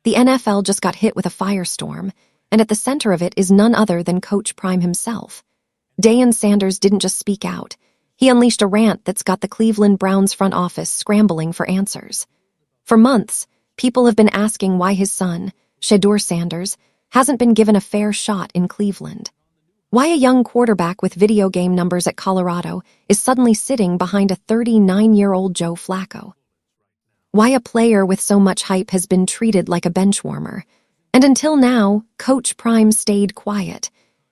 The NFL just got hit with a firestorm, and at the center of it is none other than Coach Prime himself. Deion Sanders didn't just speak out. He unleashed a rant that's got the Cleveland Browns front office scrambling for answers. For months, people have been asking why his son, Shedeur Sanders, hasn't been given a fair shot in Cleveland. Why a young quarterback with video game numbers at Colorado is suddenly sitting behind a 39-year-old Joe Flacco. Why a player with so much hype has been treated like a benchwarmer. And until now, Coach Prime stayed quiet.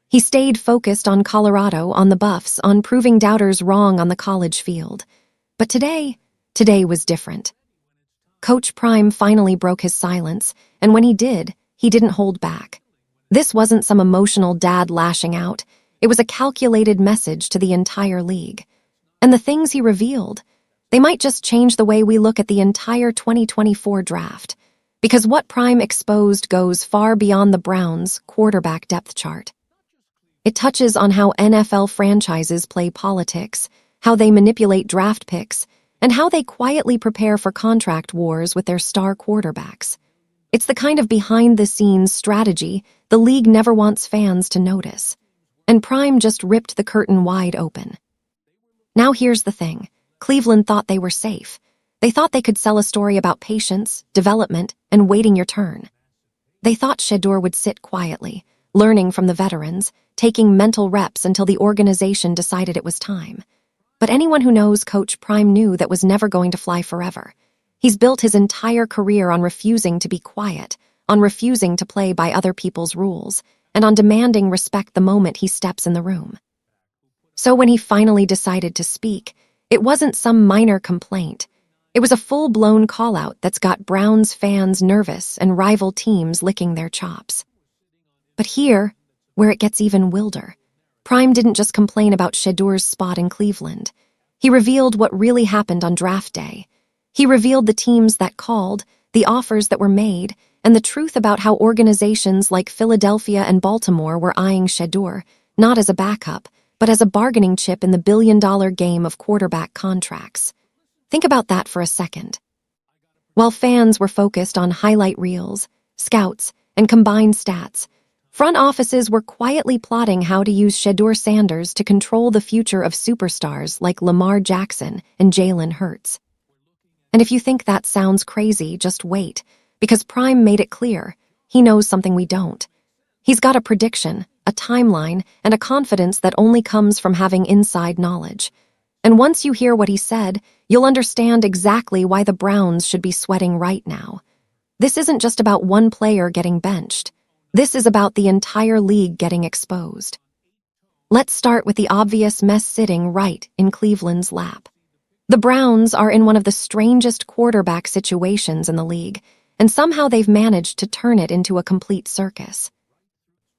He stayed focused on Colorado, on the Buffs, on proving doubters wrong on the college field. But today was different. Coach Prime finally broke his silence, and when he didn't hold back. This wasn't some emotional dad lashing out. It was a calculated message to the entire league. And the things he revealed, they might just change the way we look at the entire 2024 draft. Because what Prime exposed goes far beyond the Browns' quarterback depth chart. It touches on how NFL franchises play politics, how they manipulate draft picks, and how they quietly prepare for contract wars with their star quarterbacks. It's the kind of behind-the-scenes strategy the league never wants fans to notice. And Prime just ripped the curtain wide open. Now here's the thing. Cleveland thought they were safe. They thought they could sell a story about patience, development, and waiting your turn. They thought Shedur would sit quietly, learning from the veterans, taking mental reps until the organization decided it was time. But anyone who knows Coach Prime knew that was never going to fly forever. He's built his entire career on refusing to be quiet, on refusing to play by other people's rules, and on demanding respect the moment he steps in the room. So when he finally decided to speak, it wasn't some minor complaint. It was a full-blown call-out that's got Browns fans nervous and rival teams licking their chops. But here, where it gets even wilder, Prime didn't just complain about Shedur's spot in Cleveland. He revealed what really happened on draft day. He revealed the teams that called, the offers that were made, and the truth about how organizations like Philadelphia and Baltimore were eyeing Shedur, not as a backup, but as a bargaining chip in the billion-dollar game of quarterback contracts. Think about that for a second. While fans were focused on highlight reels, scouts, and combined stats, front offices were quietly plotting how to use Shedeur Sanders to control the future of superstars like Lamar Jackson and Jalen Hurts. And if you think that sounds crazy, just wait, because Prime made it clear he knows something we don't. He's got a prediction, a timeline, and a confidence that only comes from having inside knowledge. And once you hear what he said, you'll understand exactly why the Browns should be sweating right now. This isn't just about one player getting benched. This is about the entire league getting exposed. Let's start with the obvious mess sitting right in Cleveland's lap. The Browns are in one of the strangest quarterback situations in the league, and somehow they've managed to turn it into a complete circus.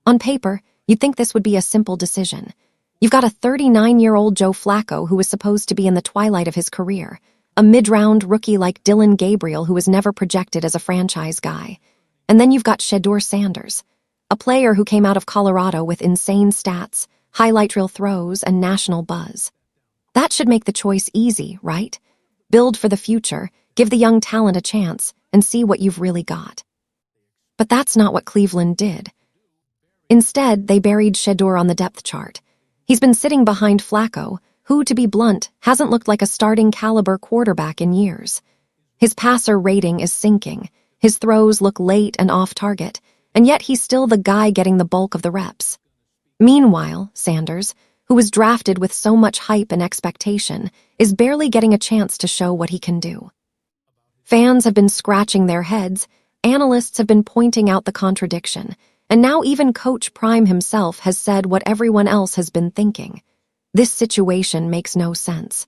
On paper, you'd think this would be a simple decision. You've got a 39-year-old Joe Flacco who was supposed to be in the twilight of his career, a mid-round rookie like Dylan Gabriel who was never projected as a franchise guy. And then you've got Shedeur Sanders, a player who came out of Colorado with insane stats, highlight reel throws, and national buzz. That should make the choice easy, right? Build for the future, give the young talent a chance, and see what you've really got. But that's not what Cleveland did. Instead, they buried Shedur on the depth chart. He's been sitting behind Flacco, who, to be blunt, hasn't looked like a starting caliber quarterback in years. His passer rating is sinking, his throws look late and off target, and yet he's still the guy getting the bulk of the reps. Meanwhile, Sanders, who was drafted with so much hype and expectation, is barely getting a chance to show what he can do. Fans have been scratching their heads, analysts have been pointing out the contradiction, and now even Coach Prime himself has said what everyone else has been thinking. This situation makes no sense.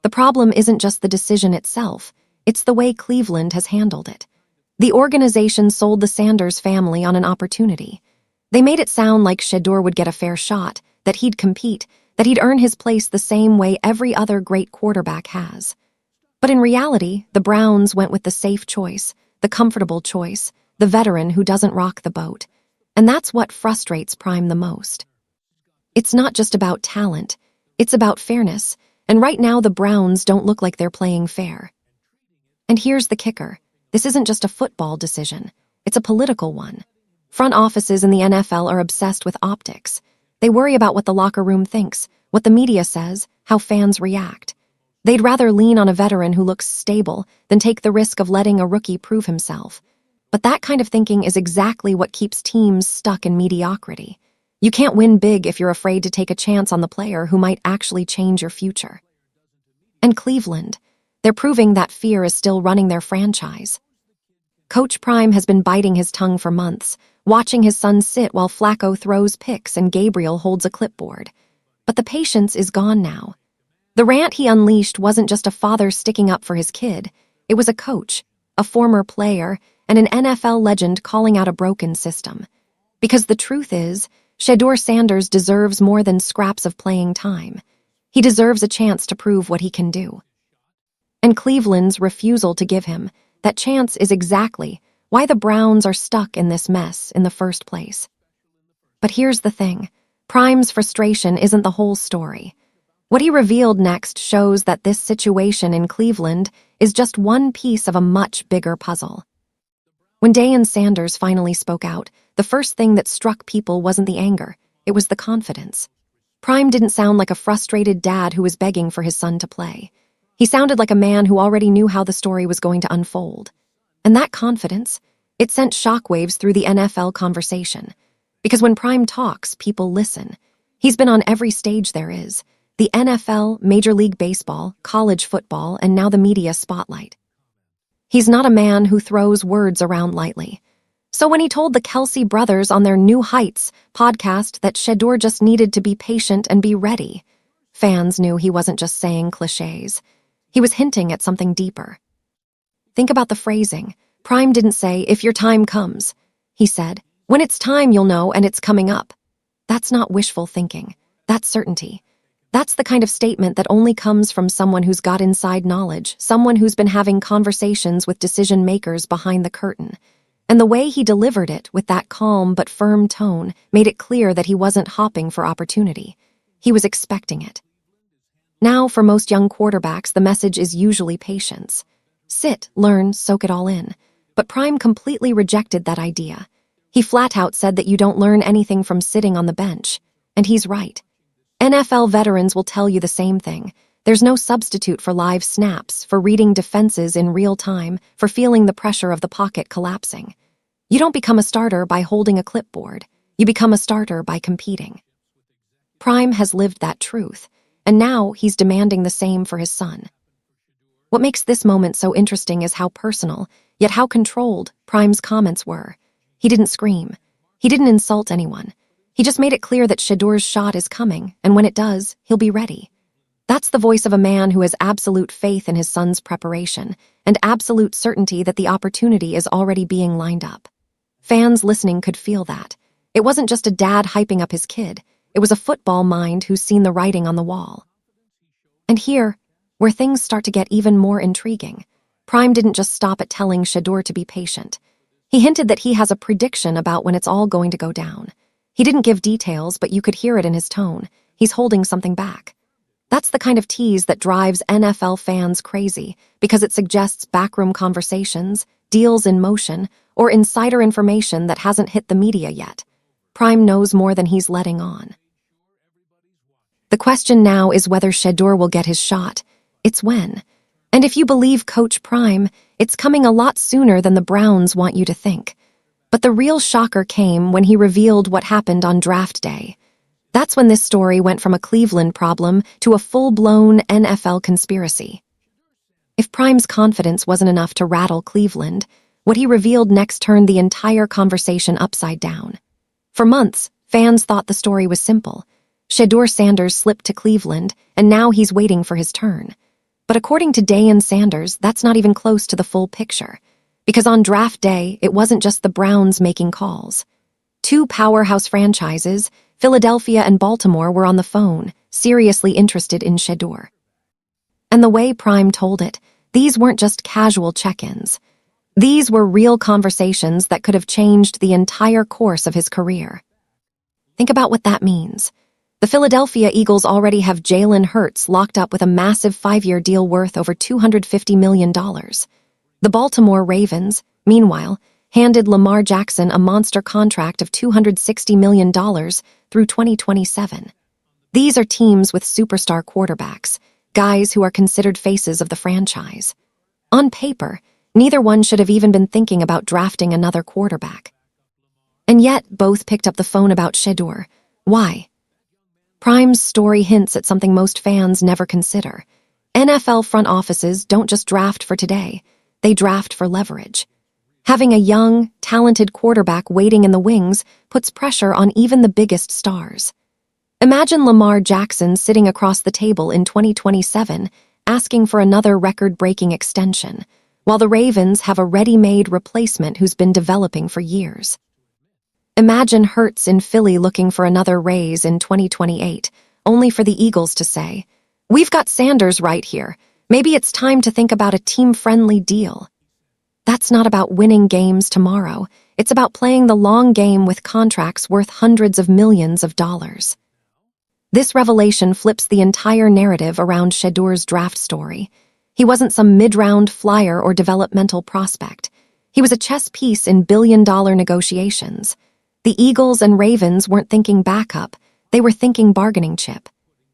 The problem isn't just the decision itself, it's the way Cleveland has handled it. The organization sold the Sanders family on an opportunity. They made it sound like Shedur would get a fair shot, that he'd compete, that he'd earn his place the same way every other great quarterback has. But in reality, the Browns went with the safe choice, the comfortable choice, the veteran who doesn't rock the boat. And that's what frustrates Prime the most. It's not just about talent, it's about fairness, and right now the Browns don't look like they're playing fair. And here's the kicker. This isn't just a football decision. It's a political one. Front offices in the NFL are obsessed with optics. They worry about what the locker room thinks, what the media says, how fans react. They'd rather lean on a veteran who looks stable than take the risk of letting a rookie prove himself. But that kind of thinking is exactly what keeps teams stuck in mediocrity. You can't win big if you're afraid to take a chance on the player who might actually change your future. And Cleveland, they're proving that fear is still running their franchise. Coach Prime has been biting his tongue for months, watching his son sit while Flacco throws picks and Gabriel holds a clipboard. But the patience is gone now. The rant he unleashed wasn't just a father sticking up for his kid. It was a coach, a former player, and an NFL legend calling out a broken system. Because the truth is, Shedeur Sanders deserves more than scraps of playing time. He deserves a chance to prove what he can do. And Cleveland's refusal to give him that chance is exactly why the Browns are stuck in this mess in the first place. But here's the thing. Prime's frustration isn't the whole story. What he revealed next shows that this situation in Cleveland is just one piece of a much bigger puzzle. When Deion Sanders finally spoke out, the first thing that struck people wasn't the anger, it was the confidence. Prime didn't sound like a frustrated dad who was begging for his son to play. He sounded like a man who already knew how the story was going to unfold. And that confidence, it sent shockwaves through the NFL conversation. Because when Prime talks, people listen. He's been on every stage there is. The NFL, Major League Baseball, college football, and now the media spotlight. He's not a man who throws words around lightly. So when he told the Kelsey brothers on their New Heights podcast that Shedur just needed to be patient and be ready, fans knew he wasn't just saying cliches. He was hinting at something deeper. Think about the phrasing. Prime didn't say, "If your time comes." He said, "When it's time, you'll know, and it's coming up." That's not wishful thinking. That's certainty. That's the kind of statement that only comes from someone who's got inside knowledge, someone who's been having conversations with decision makers behind the curtain. And the way he delivered it, with that calm but firm tone, made it clear that he wasn't hopping for opportunity. He was expecting it. Now, for most young quarterbacks, the message is usually patience. Sit, learn, soak it all in. But Prime completely rejected that idea. He flat out said that you don't learn anything from sitting on the bench. And he's right. NFL veterans will tell you the same thing. There's no substitute for live snaps, for reading defenses in real time, for feeling the pressure of the pocket collapsing. You don't become a starter by holding a clipboard. You become a starter by competing. Prime has lived that truth, and now he's demanding the same for his son. What makes this moment so interesting is how personal, yet how controlled, Prime's comments were. He didn't scream. He didn't insult anyone. He just made it clear that Shedur's shot is coming, and when it does, he'll be ready. That's the voice of a man who has absolute faith in his son's preparation, and absolute certainty that the opportunity is already being lined up. Fans listening could feel that. It wasn't just a dad hyping up his kid. It was a football mind who's seen the writing on the wall. And here, where things start to get even more intriguing, Prime didn't just stop at telling Shedur to be patient. He hinted that he has a prediction about when it's all going to go down. He didn't give details, but you could hear it in his tone. He's holding something back. That's the kind of tease that drives NFL fans crazy, because it suggests backroom conversations, deals in motion, or insider information that hasn't hit the media yet. Prime knows more than he's letting on. The question now is whether Shedur will get his shot. It's when. And if you believe Coach Prime, it's coming a lot sooner than the Browns want you to think. But the real shocker came when he revealed what happened on draft day. That's when this story went from a Cleveland problem to a full-blown NFL conspiracy. If Prime's confidence wasn't enough to rattle Cleveland, what he revealed next turned the entire conversation upside down. For months, fans thought the story was simple. Shedeur Sanders slipped to Cleveland, and now he's waiting for his turn. But according to Deion Sanders, that's not even close to the full picture. Because on draft day, it wasn't just the Browns making calls. Two powerhouse franchises, Philadelphia and Baltimore, were on the phone, seriously interested in Shedur. And the way Prime told it, these weren't just casual check-ins. These were real conversations that could have changed the entire course of his career. Think about what that means. The Philadelphia Eagles already have Jalen Hurts locked up with a massive 5-year deal worth over $250 million. The Baltimore Ravens, meanwhile, handed Lamar Jackson a monster contract of $260 million through 2027. These are teams with superstar quarterbacks, guys who are considered faces of the franchise. On paper, neither one should have even been thinking about drafting another quarterback. And yet, both picked up the phone about Shedur. Why? Prime's story hints at something most fans never consider. NFL front offices don't just draft for today, they draft for leverage. Having a young, talented quarterback waiting in the wings puts pressure on even the biggest stars. Imagine Lamar Jackson sitting across the table in 2027 asking for another record-breaking extension, while the Ravens have a ready-made replacement who's been developing for years. Imagine Hurts in Philly looking for another raise in 2028, only for the Eagles to say, "We've got Sanders right here. Maybe it's time to think about a team-friendly deal." That's not about winning games tomorrow. It's about playing the long game with contracts worth hundreds of millions of dollars. This revelation flips the entire narrative around Shedur's draft story. He wasn't some mid-round flyer or developmental prospect. He was a chess piece in billion-dollar negotiations. The Eagles and Ravens weren't thinking backup, they were thinking bargaining chip.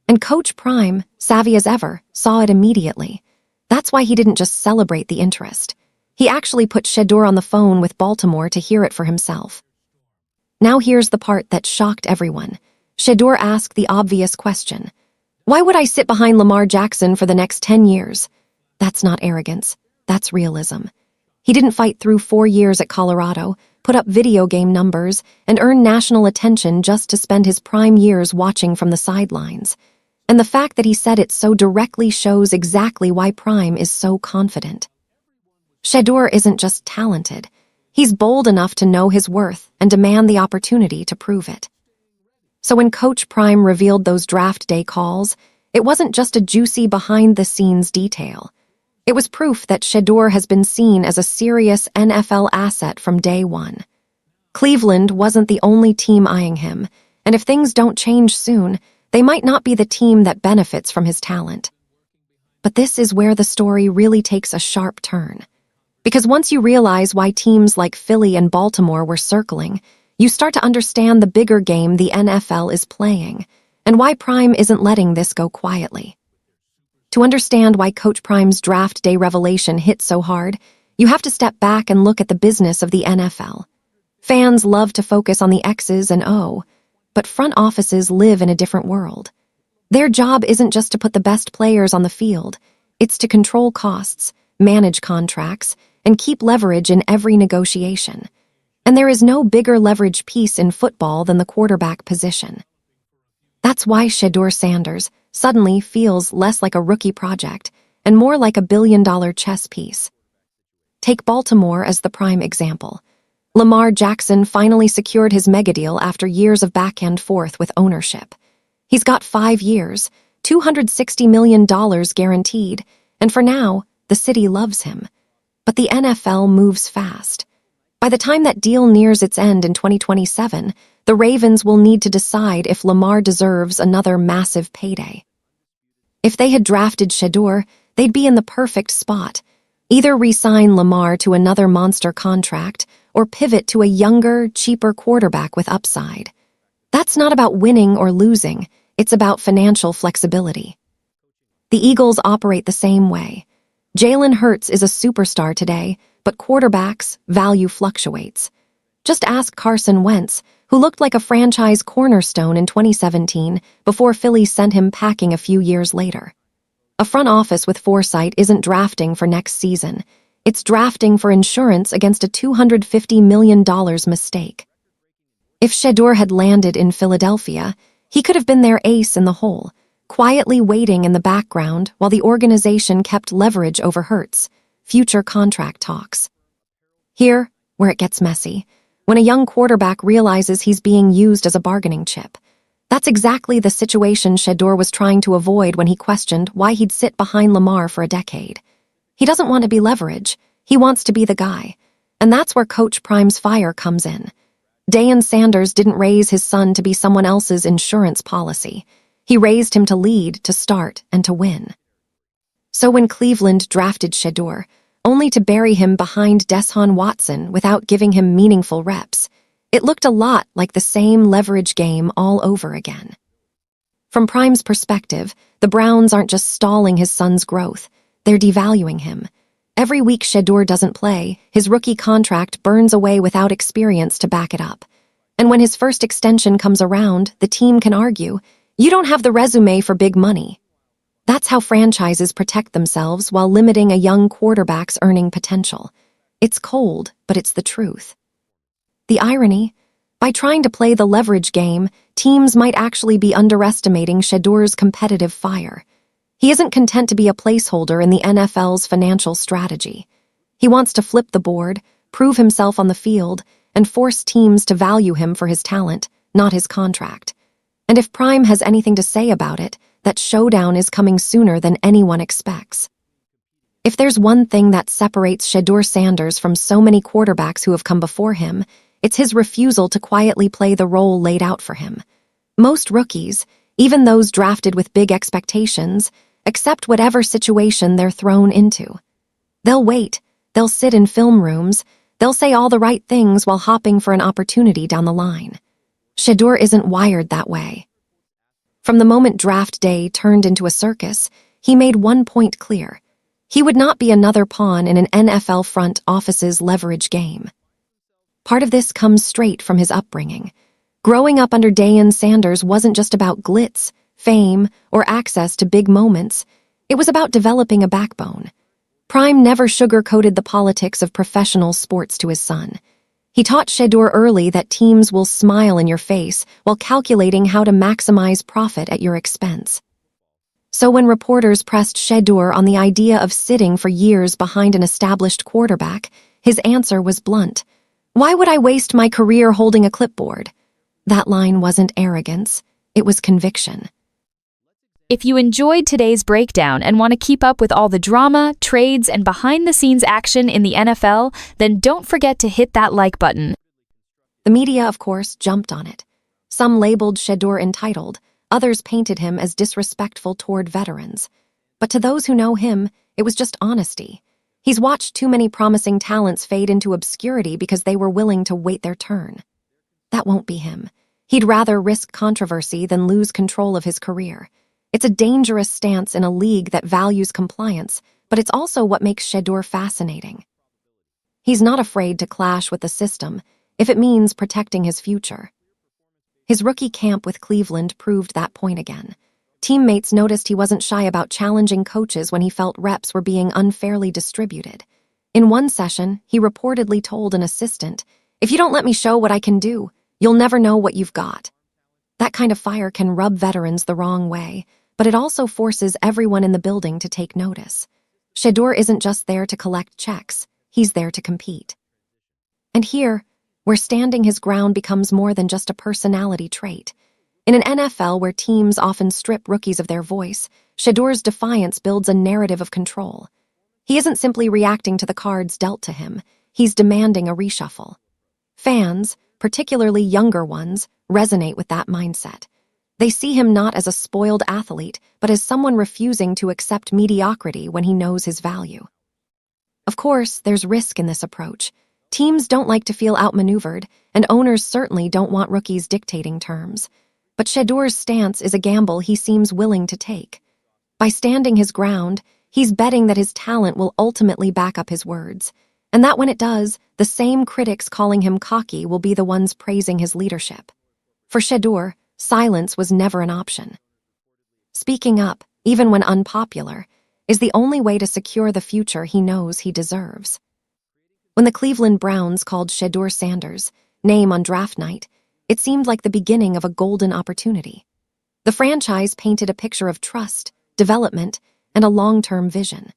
And Coach Prime, savvy as ever, saw it immediately. That's why he didn't just celebrate the interest. He actually put Shedur on the phone with Baltimore to hear it for himself. Now here's the part that shocked everyone. Shedur asked the obvious question. Why would I sit behind Lamar Jackson for the next 10 years? That's not arrogance. That's realism. He didn't fight through 4 years at Colorado, put up video game numbers, and earn national attention just to spend his prime years watching from the sidelines. And the fact that he said it so directly shows exactly why Prime is so confident. Shedur isn't just talented. He's bold enough to know his worth and demand the opportunity to prove it. So when Coach Prime revealed those draft day calls, it wasn't just a juicy behind-the-scenes detail. It was proof that Shedur has been seen as a serious NFL asset from day one. Cleveland wasn't the only team eyeing him, and if things don't change soon, they might not be the team that benefits from his talent. But this is where the story really takes a sharp turn. Because once you realize why teams like Philly and Baltimore were circling, you start to understand the bigger game the NFL is playing, and why Prime isn't letting this go quietly. To understand why Coach Prime's draft day revelation hit so hard, you have to step back and look at the business of the NFL. Fans love to focus on the X's and O, but front offices live in a different world. Their job isn't just to put the best players on the field, it's to control costs, manage contracts, and keep leverage in every negotiation. And there is no bigger leverage piece in football than the quarterback position. That's why Shedur Sanders suddenly feels less like a rookie project and more like a billion-dollar chess piece. Take Baltimore as the prime example. Lamar Jackson finally secured his megadeal after years of back and forth with ownership. He's got 5 years, $260 million guaranteed, and for now, the city loves him. But the NFL moves fast. By the time that deal nears its end in 2027, the Ravens will need to decide if Lamar deserves another massive payday. If they had drafted Shedur, they'd be in the perfect spot. Either re-sign Lamar to another monster contract or pivot to a younger, cheaper quarterback with upside. That's not about winning or losing, it's about financial flexibility. The Eagles operate the same way. Jalen Hurts is a superstar today, but quarterbacks' value fluctuates. Just ask Carson Wentz, who looked like a franchise cornerstone in 2017 before Philly sent him packing a few years later. A front office with foresight isn't drafting for next season. It's drafting for insurance against a $250 million mistake. If Shedur had landed in Philadelphia, he could have been their ace in the hole, quietly waiting in the background while the organization kept leverage over Hurts, future contract talks. Here, where it gets messy, when a young quarterback realizes he's being used as a bargaining chip. That's exactly the situation Shedur was trying to avoid when he questioned why he'd sit behind Lamar for a decade. He doesn't want to be leverage, he wants to be the guy. And that's where Coach Prime's fire comes in. Deion Sanders didn't raise his son to be someone else's insurance policy. He raised him to lead, to start, and to win. So when Cleveland drafted Shedur, only to bury him behind Deshaun Watson without giving him meaningful reps. It looked a lot like the same leverage game all over again. From Prime's perspective, the Browns aren't just stalling his son's growth, they're devaluing him. Every week Shedur doesn't play, his rookie contract burns away without experience to back it up. And when his first extension comes around, the team can argue, "You don't have the resume for big money." That's how franchises protect themselves while limiting a young quarterback's earning potential. It's cold, but it's the truth. The irony? By trying to play the leverage game, teams might actually be underestimating Shedur's competitive fire. He isn't content to be a placeholder in the NFL's financial strategy. He wants to flip the board, prove himself on the field, and force teams to value him for his talent, not his contract. And if Prime has anything to say about it, that showdown is coming sooner than anyone expects. If there's one thing that separates Shedeur Sanders from so many quarterbacks who have come before him, it's his refusal to quietly play the role laid out for him. Most rookies, even those drafted with big expectations, accept whatever situation they're thrown into. They'll wait, they'll sit in film rooms, they'll say all the right things while hopping for an opportunity down the line. Shedur isn't wired that way. From the moment draft day turned into a circus, he made one point clear. He would not be another pawn in an NFL front office's leverage game. Part of this comes straight from his upbringing. Growing up under Deion Sanders wasn't just about glitz, fame, or access to big moments. It was about developing a backbone. Prime never sugar-coated the politics of professional sports to his son. He taught Shedur early that teams will smile in your face while calculating how to maximize profit at your expense. So when reporters pressed Shedur on the idea of sitting for years behind an established quarterback, his answer was blunt. "Why would I waste my career holding a clipboard?" That line wasn't arrogance, it was conviction. If you enjoyed today's breakdown and want to keep up with all the drama, trades, and behind-the-scenes action in the NFL, then don't forget to hit that like button. The media, of course, jumped on it. Some labeled Shedur entitled, others painted him as disrespectful toward veterans. But to those who know him, it was just honesty. He's watched too many promising talents fade into obscurity because they were willing to wait their turn. That won't be him. He'd rather risk controversy than lose control of his career. It's a dangerous stance in a league that values compliance, but it's also what makes Shedur fascinating. He's not afraid to clash with the system if it means protecting his future. His rookie camp with Cleveland proved that point again. Teammates noticed he wasn't shy about challenging coaches when he felt reps were being unfairly distributed. In one session, he reportedly told an assistant, "If you don't let me show what I can do, you'll never know what you've got." That kind of fire can rub veterans the wrong way, but it also forces everyone in the building to take notice. Shedur isn't just there to collect checks, he's there to compete. And here, where standing his ground becomes more than just a personality trait. In an NFL where teams often strip rookies of their voice, Shedur's defiance builds a narrative of control. He isn't simply reacting to the cards dealt to him, he's demanding a reshuffle. Fans, particularly younger ones, resonate with that mindset. They see him not as a spoiled athlete, but as someone refusing to accept mediocrity when he knows his value. Of course, there's risk in this approach. Teams don't like to feel outmaneuvered, and owners certainly don't want rookies dictating terms. But Shedur's stance is a gamble he seems willing to take. By standing his ground, he's betting that his talent will ultimately back up his words, and that when it does, the same critics calling him cocky will be the ones praising his leadership. For Shedur, silence was never an option. Speaking up, even when unpopular, is the only way to secure the future he knows he deserves. When the Cleveland Browns called Shedur Sanders' name on draft night, it seemed like the beginning of a golden opportunity. The franchise painted a picture of trust, development, and a long-term vision.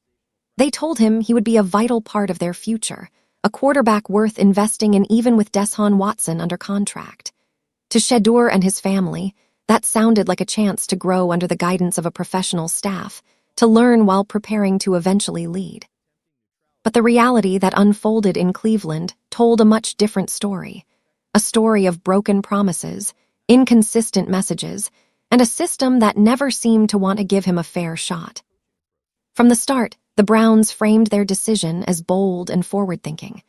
They told him he would be a vital part of their future, a quarterback worth investing in even with Deshaun Watson under contract. To Shedur and his family, that sounded like a chance to grow under the guidance of a professional staff, to learn while preparing to eventually lead. But the reality that unfolded in Cleveland told a much different story. A story of broken promises, inconsistent messages, and a system that never seemed to want to give him a fair shot. From the start, The Browns framed their decision as bold and forward-thinking.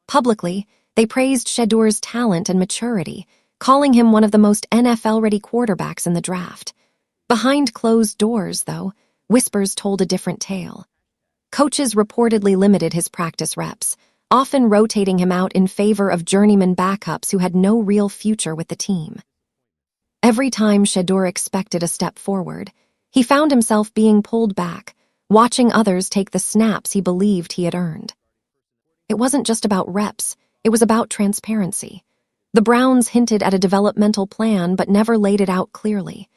Publicly, they praised Shedur's talent and maturity, calling him one of the most NFL-ready quarterbacks in the draft. Behind closed doors, though, whispers told a different tale. Coaches reportedly limited his practice reps, often rotating him out in favor of journeyman backups who had no real future with the team. Every time Shedur expected a step forward, he found himself being pulled back, watching others take the snaps he believed he had earned. It wasn't just about reps, it was about transparency. The Browns hinted at a developmental plan but never laid it out clearly.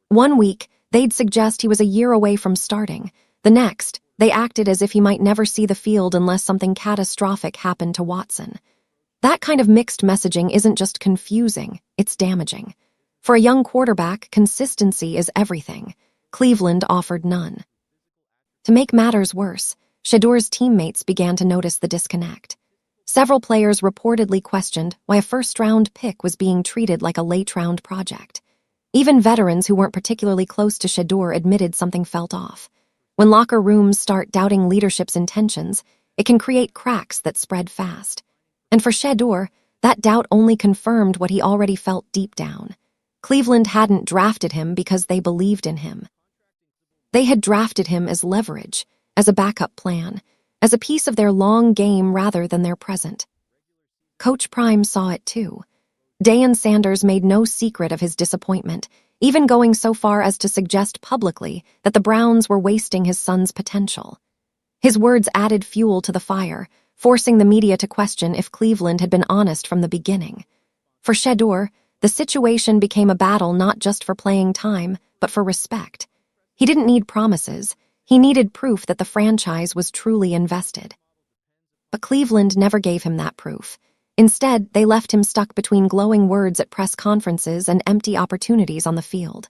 One week, they'd suggest he was a year away from starting. The next, they acted as if he might never see the field unless something catastrophic happened to Watson. That kind of mixed messaging isn't just confusing, it's damaging. For a young quarterback, consistency is everything. Cleveland offered none. To make matters worse, Shedur's teammates began to notice the disconnect. Several players reportedly questioned why a first-round pick was being treated like a late-round project. Even veterans who weren't particularly close to Shedur admitted something felt off. When locker rooms start doubting leadership's intentions, it can create cracks that spread fast. And for Shedur, that doubt only confirmed what he already felt deep down. Cleveland hadn't drafted him because they believed in him. They had drafted him as leverage, as a backup plan, as a piece of their long game rather than their present. Coach Prime saw it too. Deion Sanders made no secret of his disappointment, even going so far as to suggest publicly that the Browns were wasting his son's potential. His words added fuel to the fire, forcing the media to question if Cleveland had been honest from the beginning. For Shedur, the situation became a battle not just for playing time, but for respect. He didn't need promises. He needed proof that the franchise was truly invested. But Cleveland never gave him that proof. Instead, they left him stuck between glowing words at press conferences and empty opportunities on the field.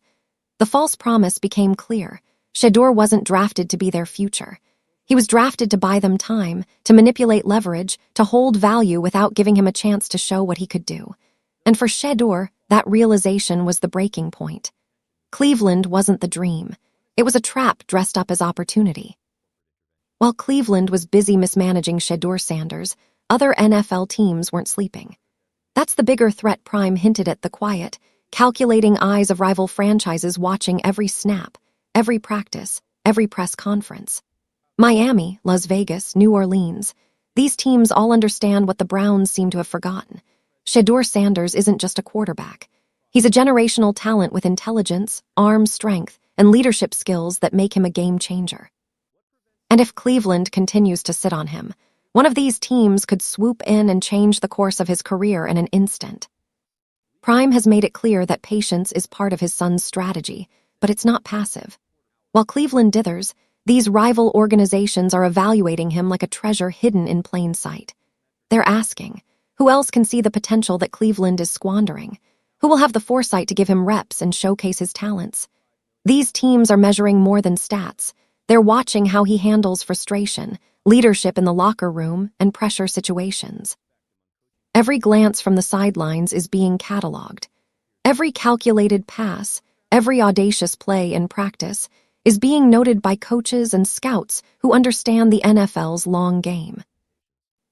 The false promise became clear. Shedur wasn't drafted to be their future. He was drafted to buy them time, to manipulate leverage, to hold value without giving him a chance to show what he could do. And for Shedur, that realization was the breaking point. Cleveland wasn't the dream. It was a trap dressed up as opportunity. While Cleveland was busy mismanaging Shedeur Sanders, other NFL teams weren't sleeping. That's the bigger threat Prime hinted at: the quiet, calculating eyes of rival franchises watching every snap, every practice, every press conference. Miami, Las Vegas, New Orleans. These teams all understand what the Browns seem to have forgotten. Shedeur Sanders isn't just a quarterback. He's a generational talent with intelligence, arm strength, and leadership skills that make him a game changer. And if Cleveland continues to sit on him, one of these teams could swoop in and change the course of his career in an instant. Prime has made it clear that patience is part of his son's strategy, but it's not passive. While Cleveland dithers, these rival organizations are evaluating him like a treasure hidden in plain sight. They're asking, who else can see the potential that Cleveland is squandering? Who will have the foresight to give him reps and showcase his talents? These teams are measuring more than stats. They're watching how he handles frustration, leadership in the locker room, and pressure situations. Every glance from the sidelines is being cataloged. Every calculated pass, every audacious play in practice is being noted by coaches and scouts who understand the NFL's long game.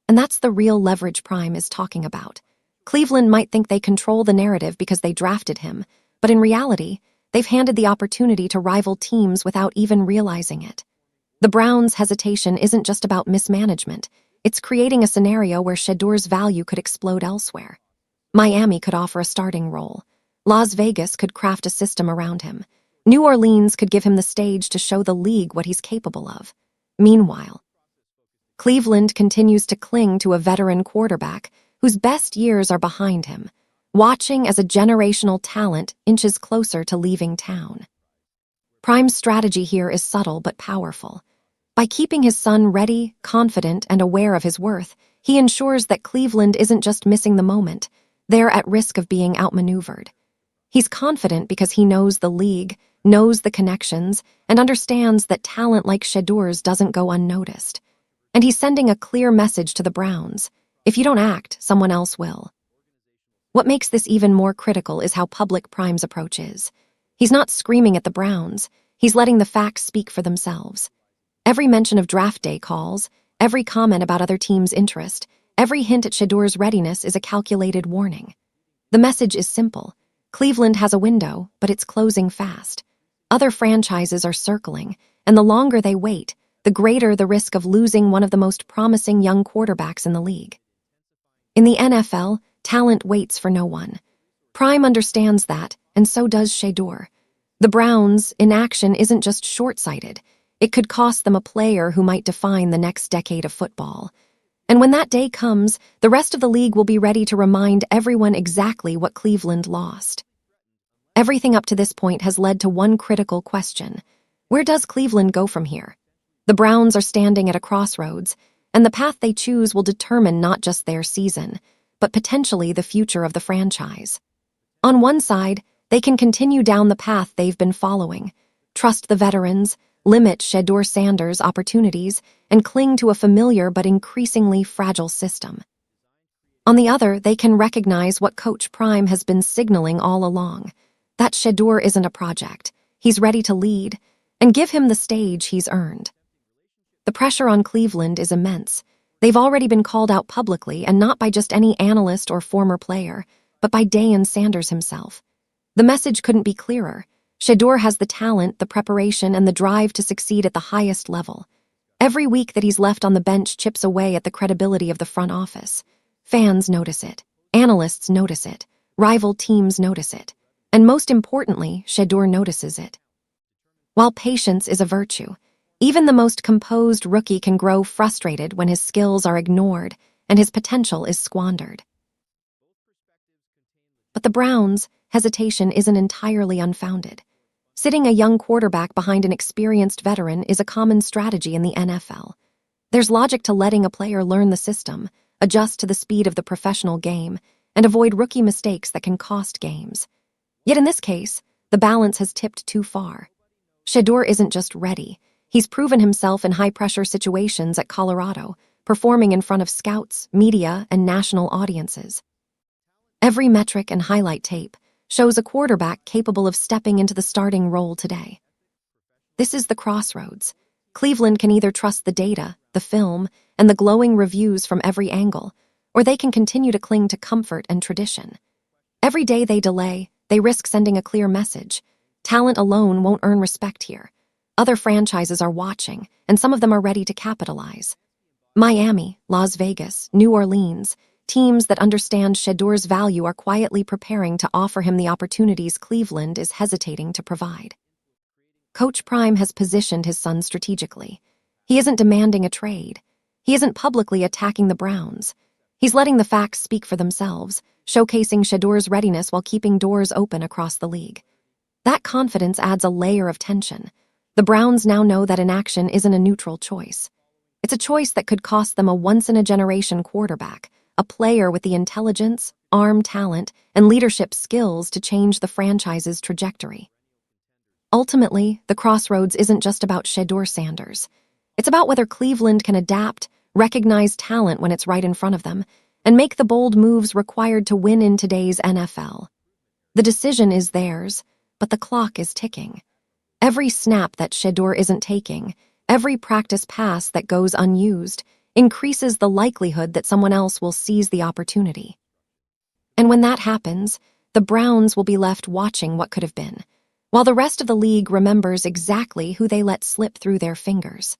And that's the real leverage Prime is talking about. Cleveland might think they control the narrative because they drafted him, but in reality, they've handed the opportunity to rival teams without even realizing it. The Browns' hesitation isn't just about mismanagement. It's creating a scenario where Shedur's value could explode elsewhere. Miami could offer a starting role. Las Vegas could craft a system around him. New Orleans could give him the stage to show the league what he's capable of. Meanwhile, Cleveland continues to cling to a veteran quarterback whose best years are behind him, watching as a generational talent inches closer to leaving town. Prime's strategy here is subtle but powerful. By keeping his son ready, confident, and aware of his worth, he ensures that Cleveland isn't just missing the moment, they're at risk of being outmaneuvered. He's confident because he knows the league, knows the connections, and understands that talent like Shedur's doesn't go unnoticed. And he's sending a clear message to the Browns: if you don't act, someone else will. What makes this even more critical is how public Prime's approach is. He's not screaming at the Browns, he's letting the facts speak for themselves. Every mention of draft day calls, every comment about other teams' interest, every hint at Shedur's readiness is a calculated warning. The message is simple. Cleveland has a window, but it's closing fast. Other franchises are circling, and the longer they wait, the greater the risk of losing one of the most promising young quarterbacks in the league. In the NFL, talent waits for no one. Prime understands that, and so does Shedur. The Browns' inaction isn't just short-sighted. It could cost them a player who might define the next decade of football. And when that day comes, the rest of the league will be ready to remind everyone exactly what Cleveland lost. Everything up to this point has led to one critical question. Where does Cleveland go from here? The Browns are standing at a crossroads, and the path they choose will determine not just their season, but potentially the future of the franchise. On one side, they can continue down the path they've been following, trust the veterans, limit Shedur Sanders' opportunities, and cling to a familiar but increasingly fragile system. On the other, they can recognize what Coach Prime has been signaling all along, that Shedur isn't a project. He's ready to lead, and give him the stage he's earned. The pressure on Cleveland is immense. They've already been called out publicly, and not by just any analyst or former player, but by Deion Sanders himself. The message couldn't be clearer. Shedur has the talent, the preparation, and the drive to succeed at the highest level. Every week that he's left on the bench chips away at the credibility of the front office. Fans notice it. Analysts notice it. Rival teams notice it. And most importantly, Shedur notices it. While patience is a virtue, even the most composed rookie can grow frustrated when his skills are ignored and his potential is squandered. But the Browns' hesitation isn't entirely unfounded. Sitting a young quarterback behind an experienced veteran is a common strategy in the NFL. There's logic to letting a player learn the system, adjust to the speed of the professional game, and avoid rookie mistakes that can cost games. Yet in this case, the balance has tipped too far. Shedur isn't just ready. He's proven himself in high-pressure situations at Colorado, performing in front of scouts, media, and national audiences. Every metric and highlight tape shows a quarterback capable of stepping into the starting role today. This is the crossroads. Cleveland can either trust the data, the film, and the glowing reviews from every angle, or they can continue to cling to comfort and tradition. Every day they delay, they risk sending a clear message. Talent alone won't earn respect here. Other franchises are watching, and some of them are ready to capitalize. Miami, Las Vegas, New Orleans, teams that understand Shedur's value are quietly preparing to offer him the opportunities Cleveland is hesitating to provide. Coach Prime has positioned his son strategically. He isn't demanding a trade. He isn't publicly attacking the Browns. He's letting the facts speak for themselves, showcasing Shedur's readiness while keeping doors open across the league. That confidence adds a layer of tension. The Browns now know that inaction isn't a neutral choice. It's a choice that could cost them a once-in-a-generation quarterback, a player with the intelligence, arm talent, and leadership skills to change the franchise's trajectory. Ultimately, the crossroads isn't just about Shedur Sanders. It's about whether Cleveland can adapt, recognize talent when it's right in front of them, and make the bold moves required to win in today's NFL. The decision is theirs, but the clock is ticking. Every snap that Shedur isn't taking, every practice pass that goes unused, increases the likelihood that someone else will seize the opportunity. And when that happens, the Browns will be left watching what could have been, while the rest of the league remembers exactly who they let slip through their fingers.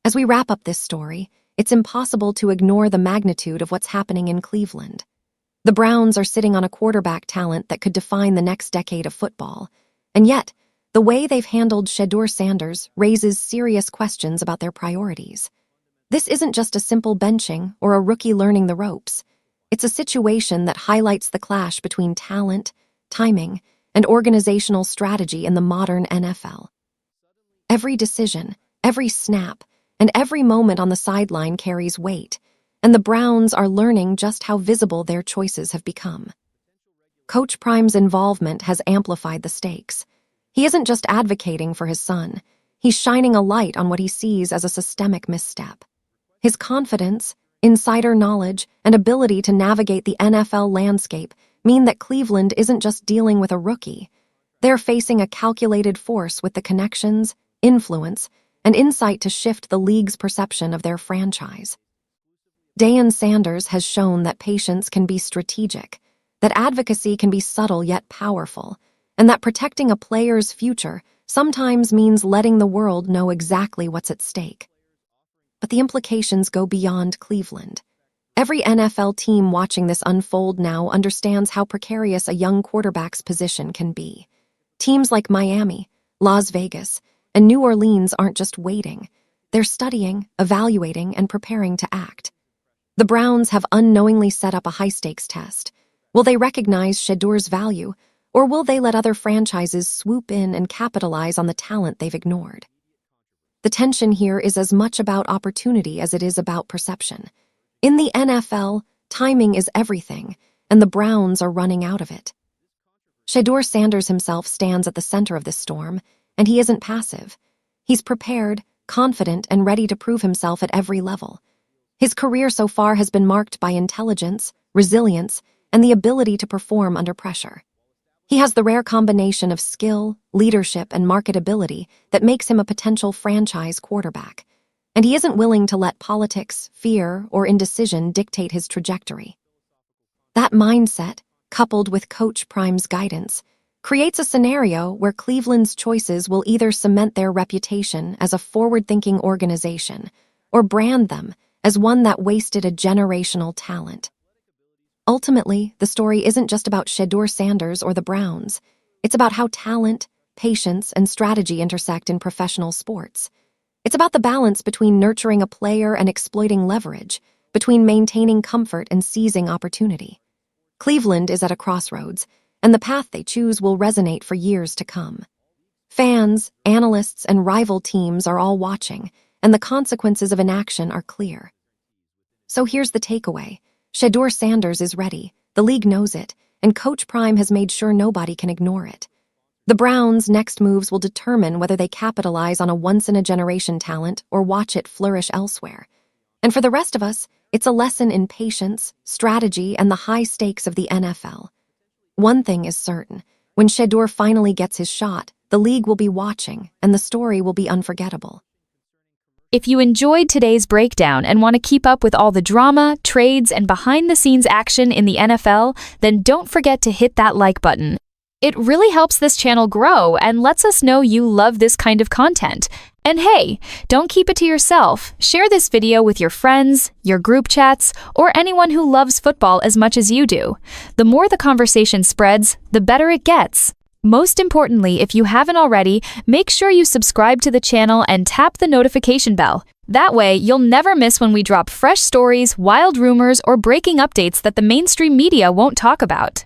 As we wrap up this story, it's impossible to ignore the magnitude of what's happening in Cleveland. The Browns are sitting on a quarterback talent that could define the next decade of football, and yet, the way they've handled Shedur Sanders raises serious questions about their priorities. This isn't just a simple benching or a rookie learning the ropes. It's a situation that highlights the clash between talent, timing, and organizational strategy in the modern NFL. Every decision, every snap, and every moment on the sideline carries weight, and the Browns are learning just how visible their choices have become. Coach Prime's involvement has amplified the stakes. He isn't just advocating for his son, he's shining a light on what he sees as a systemic misstep. His confidence, insider knowledge, and ability to navigate the NFL landscape mean that Cleveland isn't just dealing with a rookie. They're facing a calculated force with the connections, influence, and insight to shift the league's perception of their franchise. Deion Sanders has shown that patience can be strategic, that advocacy can be subtle yet powerful, and that protecting a player's future sometimes means letting the world know exactly what's at stake. But the implications go beyond Cleveland. Every NFL team watching this unfold now understands how precarious a young quarterback's position can be. Teams like Miami, Las Vegas, and New Orleans aren't just waiting. They're studying, evaluating, and preparing to act. The Browns have unknowingly set up a high-stakes test. Will they recognize Shedur's value, or will they let other franchises swoop in and capitalize on the talent they've ignored? The tension here is as much about opportunity as it is about perception. In the NFL, timing is everything, and the Browns are running out of it. Shedeur Sanders himself stands at the center of this storm, and he isn't passive. He's prepared, confident, and ready to prove himself at every level. His career so far has been marked by intelligence, resilience, and the ability to perform under pressure. He has the rare combination of skill, leadership, and marketability that makes him a potential franchise quarterback. And he isn't willing to let politics, fear, or indecision dictate his trajectory. That mindset, coupled with Coach Prime's guidance, creates a scenario where Cleveland's choices will either cement their reputation as a forward-thinking organization or brand them as one that wasted a generational talent. Ultimately, the story isn't just about Shedeur Sanders or the Browns. It's about how talent, patience, and strategy intersect in professional sports. It's about the balance between nurturing a player and exploiting leverage, between maintaining comfort and seizing opportunity. Cleveland is at a crossroads, and the path they choose will resonate for years to come. Fans, analysts, and rival teams are all watching, and the consequences of inaction are clear. So here's the takeaway. Shedeur Sanders is ready, the league knows it, and Coach Prime has made sure nobody can ignore it. The Browns' next moves will determine whether they capitalize on a once-in-a-generation talent or watch it flourish elsewhere. And for the rest of us, it's a lesson in patience, strategy, and the high stakes of the NFL. One thing is certain, when Shedeur finally gets his shot, the league will be watching, and the story will be unforgettable. If you enjoyed today's breakdown and want to keep up with all the drama, trades, and behind-the-scenes action in the NFL, then don't forget to hit that like button. It really helps this channel grow and lets us know you love this kind of content. And hey, don't keep it to yourself. Share this video with your friends, your group chats, or anyone who loves football as much as you do. The more the conversation spreads, the better it gets. Most importantly, if you haven't already, make sure you subscribe to the channel and tap the notification bell. That way, you'll never miss when we drop fresh stories, wild rumors, or breaking updates that the mainstream media won't talk about.